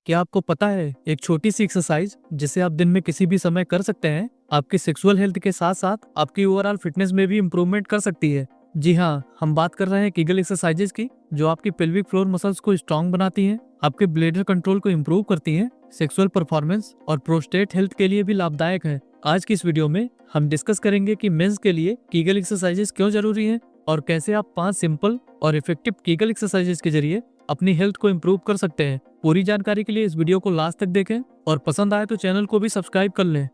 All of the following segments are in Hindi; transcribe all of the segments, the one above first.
क्या आपको पता है एक छोटी सी एक्सरसाइज जिसे आप दिन में किसी भी समय कर सकते हैं आपकी सेक्सुअल हेल्थ के साथ साथ आपकी ओवरऑल फिटनेस में भी इम्प्रूवमेंट कर सकती है। जी हाँ, हम बात कर रहे हैं कीगल एक्सरसाइजेज की, जो आपकी पेल्विक फ्लोर मसल्स को स्ट्रांग बनाती हैं, आपके ब्लैडर कंट्रोल को इम्प्रूव करती हैं, सेक्सुअल परफॉर्मेंस और प्रोस्टेट हेल्थ के लिए भी लाभदायक है। आज की इस वीडियो में हम डिस्कस करेंगे कि मेंस के लिए कीगल एक्सरसाइजेज क्यों जरूरी है और कैसे आप 5 सिंपल और इफेक्टिव कीगल एक्सरसाइजेज के जरिए अपनी हेल्थ को इम्प्रूव कर सकते हैं। पूरी जानकारी के लिए इस वीडियो को लास्ट तक देखें और पसंद आए तो चैनल को भी सब्सक्राइब कर लें।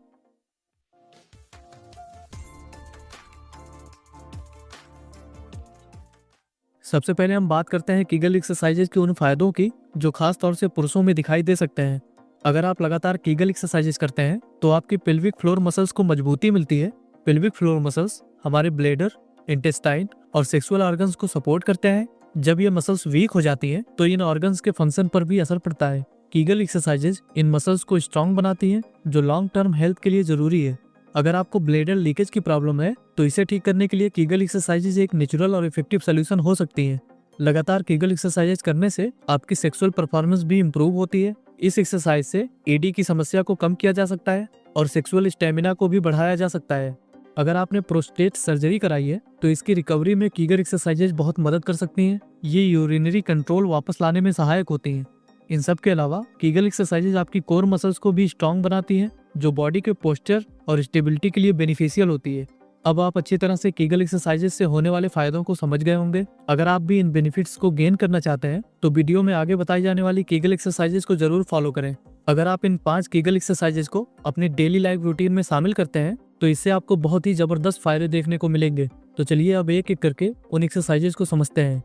सबसे पहले हम बात करते हैं कीगल एक्सरसाइजेज के उन फायदों की जो खास तौर से पुरुषों में दिखाई दे सकते हैं। अगर आप लगातार कीगल एक्सरसाइजेज करते हैं तो आपकी पेल्विक फ्लोर मसल्स को मजबूती मिलती है। पेल्विक फ्लोर मसल्स हमारे ब्लैडर, इंटेस्टाइन और सेक्सुअल ऑर्गन्स को सपोर्ट करते हैं। जब ये मसल्स वीक हो जाती हैं तो इन ऑर्गन्स के फंक्शन पर भी असर पड़ता है। कीगल एक्सरसाइजेज इन मसल्स को स्ट्रांग बनाती हैं, जो लॉन्ग टर्म हेल्थ के लिए जरूरी है। अगर आपको ब्लैडर लीकेज की प्रॉब्लम है तो इसे ठीक करने के लिए कीगल एक्सरसाइजेज एक नेचुरल और इफेक्टिव सोल्यूशन हो सकती हैं। लगातार कीगल एक्सरसाइजेज करने से आपकी सेक्सुअल परफॉर्मेंस भी इम्प्रूव होती है। इस एक्सरसाइज से ईडी की समस्या को कम किया जा सकता है और सेक्सुअल स्टेमिना को भी बढ़ाया जा सकता है। अगर आपने प्रोस्टेट सर्जरी कराई है तो इसकी रिकवरी में कीगल एक्सरसाइजेज बहुत मदद कर सकती हैं। ये यूरिनरी कंट्रोल वापस लाने में सहायक होती हैं। इन सब के अलावा कीगल एक्सरसाइजेज आपकी कोर मसल्स को भी स्ट्रांग बनाती हैं, जो बॉडी के पोस्चर और स्टेबिलिटी के लिए बेनिफिशियल होती है। अब आप अच्छी तरह से कीगल एक्सरसाइजेज से होने वाले फायदों को समझ गए होंगे। अगर आप भी इन बेनिफिट्स को गेन करना चाहते हैं तो वीडियो में आगे बताई जाने वाली कीगल एक्सरसाइजेज को जरूर फॉलो करें। अगर आप इन 5 कीगल एक्सरसाइजेज को अपनी डेली लाइफ रूटीन में शामिल करते हैं तो इससे आपको बहुत ही जबरदस्त फायदे देखने को मिलेंगे। तो चलिए अब एक एक करके उन एक्सरसाइजेज को समझते हैं।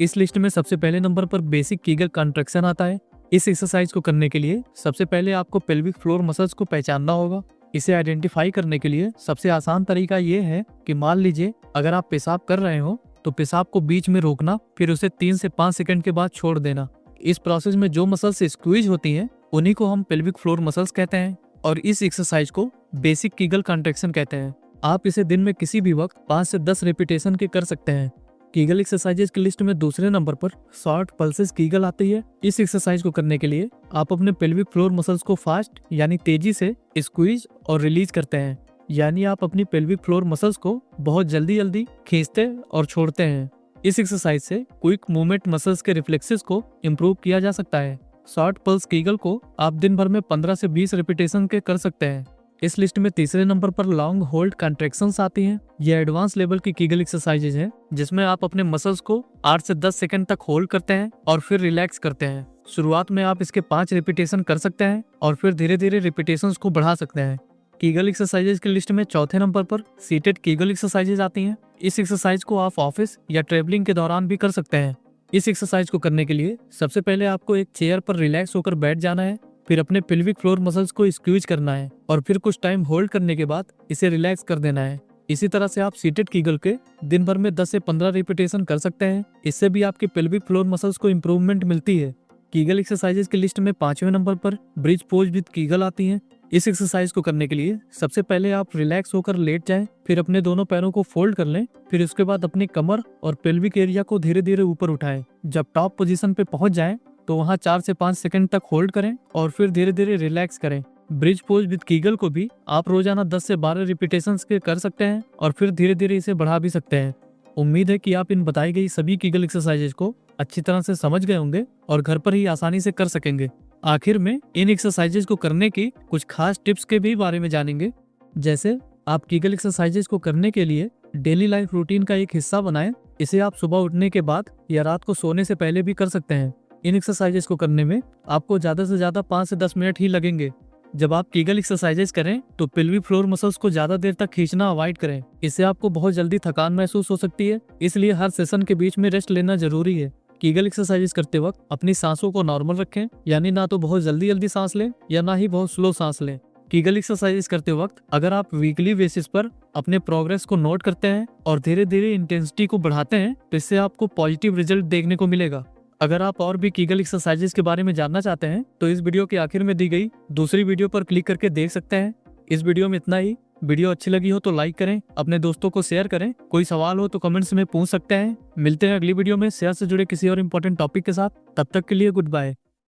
इस लिस्ट में सबसे पहले नंबर पर बेसिक कीगल कॉन्ट्रैक्शन आता है। इस एक्सरसाइज को करने के लिए सबसे पहले आपको पेल्विक फ्लोर मसल्स को पहचानना होगा। इसे आइडेंटिफाई करने के लिए सबसे आसान तरीका ये है कि मान लीजिए अगर आप पेशाब कर रहे हो तो पेशाब को बीच में रोकना, फिर उसे 3 से 5 सेकंड के बाद छोड़ देना। इस प्रोसेस में जो मसल्स स्क्वीज होती हैं उन्हीं को हम पेल्विक फ्लोर मसल्स कहते हैं और इस एक्सरसाइज को बेसिक कीगल कॉन्ट्रैक्शन कहते हैं। आप इसे दिन में किसी भी वक्त 5 से 10 रेपिटेशन के कर सकते हैं। कीगल एक्सरसाइजेज की लिस्ट में दूसरे नंबर पर शॉर्ट पल्सेस कीगल आती है। इस एक्सरसाइज को करने के लिए आप अपने पेल्विक फ्लोर मसल्स को फास्ट यानी तेजी से स्क्वीज और रिलीज करते हैं, यानी आप अपनी पेल्विक फ्लोर मसल्स को बहुत जल्दी जल्दी खींचते और छोड़ते हैं। इस एक्सरसाइज से क्विक मूवमेंट मसल्स के रिफ्लेक्सेस को इम्प्रूव किया जा सकता है। शॉर्ट पल्स कीगल को आप दिन भर में 15 से 20 रेपिटेशन के कर सकते हैं। इस लिस्ट में तीसरे नंबर पर लॉन्ग होल्ड कॉन्ट्रैक्शंस आती हैं। यह एडवांस लेवल की कीगल एक्सरसाइजेज है जिसमें आप अपने मसल्स को 8 से 10 सेकंड तक होल्ड करते हैं और फिर रिलैक्स करते हैं। शुरुआत में आप इसके 5 रेपिटेशन कर सकते हैं और फिर धीरे धीरे रेपिटेशंस को बढ़ा सकते हैं। कीगल एक्सरसाइजेज की लिस्ट में चौथे नंबर पर सीटेड कीगल एक्सरसाइजेज आती हैं। इस एक्सरसाइज को आप ऑफिस या ट्रेवलिंग के दौरान भी कर सकते हैं। इस एक्सरसाइज को करने के लिए सबसे पहले आपको एक चेयर पर रिलैक्स होकर बैठ जाना है, फिर अपने पेल्विक फ्लोर मसल्स को स्क्वीज करना है और फिर कुछ टाइम होल्ड करने के बाद इसे रिलैक्स कर देना है। इसी तरह से आप सीटेड कीगल के दिन भर में 10 से 15 रिपीटेशन कर सकते हैं। इससे भी आपके पेल्विक फ्लोर मसल्स को इम्प्रूवमेंट मिलती है। कीगल एक्सरसाइजेज की लिस्ट में 5वें नंबर पर ब्रिज पोज विद कीगल आती हैं। इस एक्सरसाइज को करने के लिए सबसे पहले आप रिलैक्स होकर लेट जाएं, फिर अपने दोनों पैरों को फोल्ड कर लें, फिर उसके बाद अपनी कमर और पेल्विक एरिया को धीरे धीरे ऊपर उठाएं। जब टॉप पोजीशन पे पहुंच जाएं तो वहां 4 से 5 सेकंड तक होल्ड करें और फिर धीरे धीरे रिलैक्स करें। ब्रिज पोज विद कीगल को भी आप रोजाना 10 से 12 रिपीटेशंस के कर सकते हैं और फिर धीरे धीरे इसे बढ़ा भी सकते हैं। उम्मीद है कि आप इन बताई गई सभी कीगल एक्सरसाइजेज को अच्छी तरह से समझ गए होंगे और घर पर ही आसानी से कर सकेंगे। आखिर में इन एक्सरसाइजेज को करने की कुछ खास टिप्स के भी बारे में जानेंगे। जैसे आप कीगल एक्सरसाइजेज को करने के लिए डेली लाइफ रूटीन का एक हिस्सा बनाएं। इसे आप सुबह उठने के बाद या रात को सोने से पहले भी कर सकते हैं। इन एक्सरसाइजेज को करने में आपको ज्यादा से ज्यादा 5 से 10 मिनट ही लगेंगे। जब आप कीगल एक्सरसाइजेज करें तो पेल्विक फ्लोर मसल्स को ज्यादा देर तक खींचना अवॉइड करें। इससे आपको बहुत जल्दी थकान महसूस हो सकती है, इसलिए हर सेशन के बीच में रेस्ट लेना जरूरी है। कीगल एक्सरसाइजेज करते वक्त अपनी सांसों को नॉर्मल रखें, यानी ना तो बहुत जल्दी जल्दी सांस लें या ना ही बहुत स्लो सांस लें। कीगल एक्सरसाइजेज करते वक्त अगर आप वीकली बेसिस पर अपने प्रोग्रेस को नोट करते हैं और धीरे धीरे इंटेंसिटी को बढ़ाते हैं तो इससे आपको पॉजिटिव रिजल्ट देखने को मिलेगा। अगर आप और भी कीगल एक्सरसाइजेज के बारे में जानना चाहते हैं तो इस वीडियो के आखिर में दी गई दूसरी वीडियो पर क्लिक करके देख सकते हैं। इस वीडियो में इतना ही। वीडियो अच्छी लगी हो तो लाइक करें, अपने दोस्तों को शेयर करें। कोई सवाल हो तो कमेंट्स में पूछ सकते हैं। मिलते हैं अगली वीडियो में शेयर से जुड़े किसी और इम्पोर्टेंट टॉपिक के साथ। तब तक के लिए गुड बाय।